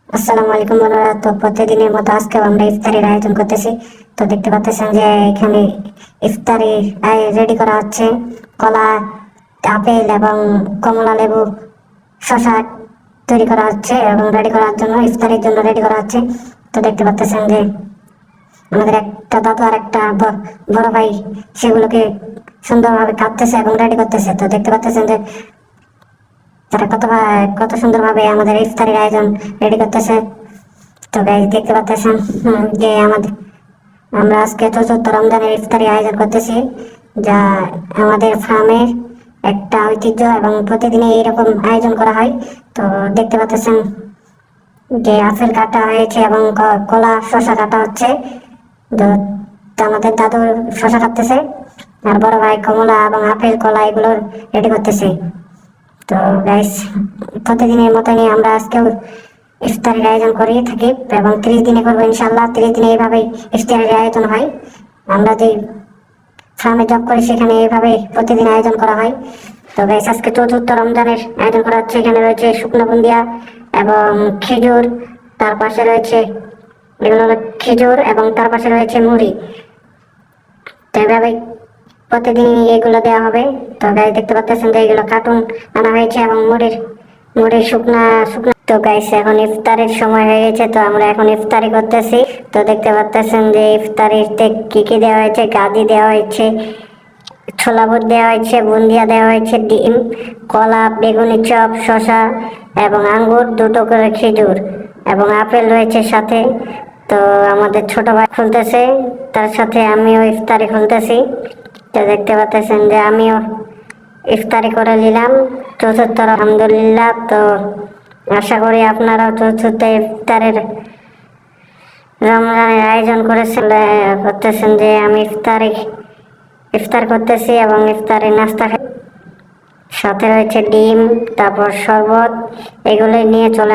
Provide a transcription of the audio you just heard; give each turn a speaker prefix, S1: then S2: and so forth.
S1: আসসালামু আলাইকুম বন্ধুরা। তো প্রতিদিনের মতো আজকেও আমরা ইফতারির আয়োজন করতেছি। তো দেখতে পাচ্ছেন যে এখানে ইফতারি রেডি করা হচ্ছে। কলা, আপেল এবং কমলা লেবু, শসা তৈরি করা হচ্ছে এবং রেডি করার জন্য, ইফতারির জন্য রেডি করা হচ্ছে। তো দেখতে পাচ্ছেন যে আমাদের একটা দাদু আর একটা বড় ভাই সেগুলোকে সুন্দরভাবে কাটতেছে এবং রেডি করতেছে। তো দেখতে পাচ্ছেন যে তারা কত সুন্দরভাবে আমাদের ইফতারির আয়োজন রেডি করতেছে। তো গাইস দেখতে পাচ্ছেন যে আমরা আজকে চতুর্থ রমজানের ইফতারি আয়োজন করতেছি, যা আমাদের ফার্মের একটা ঐতিহ্য এবং প্রতিদিনই এইরকম আয়োজন করা হয়। তো দেখতে পাচ্ছেন যে আপেল কাটা হয়েছে এবং কলা শসা কাটা হচ্ছে। তো তো আমাদের দাদু শসা কাটতেছে আর বড় ভাই কমলা এবং আপেল কলা এগুলো রেডি করতেছে। তো গাইস প্রতিদিনের মতনই আমরা আজকেও ইফতারের আয়োজন করে থাকি এবং 30 দিনে করবো ইনশাল্লাহ। 30 দিনে এইভাবেই ইফতারের আয়োজন হয়। আমরা যে ফার্মে জব করি সেখানে এইভাবে প্রতিদিন আয়োজন করা হয়। তো গাইস আজকে চতুর্থ রমজানের আয়োজন করা হচ্ছে। এখানে রয়েছে শুকনো বুন্দিয়া এবং খেজুর, তার পাশে রয়েছে এগুলো হলো খেজুর এবং তার পাশে রয়েছে মুড়ি। তো এইভাবে প্রতিদিন এগুলো দেওয়া হবে। তো গাইস দেখতে পাচ্ছেন যে এগুলো কার্টুন আনা হয়েছে এবং মুড়ির শুকনা শুকনা। তো গাইস এখন ইফতারের সময় হয়ে গেছে, তো আমরা এখন ইফতারি করতেছি। তো দেখতে পাচ্ছেন যে ইফতারিতে কি কি দেওয়া হয়েছে। গাদি দেওয়া হয়েছে, ছোলা বুট দেওয়া হয়েছে, বুন্দিয়া দেওয়া হয়েছে, ডিম, কলা, বেগুনি চপ, শসা এবং আঙ্গুর, দুটো করে খেজুর এবং আপেল রয়েছে সাথে। তো আমাদের ছোট ভাই খুলতেছে, তার সাথে আমিও ইফতারি খুলতেছি। তো দেখতে পাচ্ছেন যে আমিও ইফতারি করে নিলাম চতুর্থ, আলহামদুলিল্লাহ। তো আশা করি আপনারাও চতুর্থ ইফতারের রমজানের আয়োজন করতেছেন যে আমি ইফতার করতেছি এবং ইফতারের নাস্তা সাথে রয়েছে ডিম, তারপর শরবত, এগুলোই নিয়ে চলে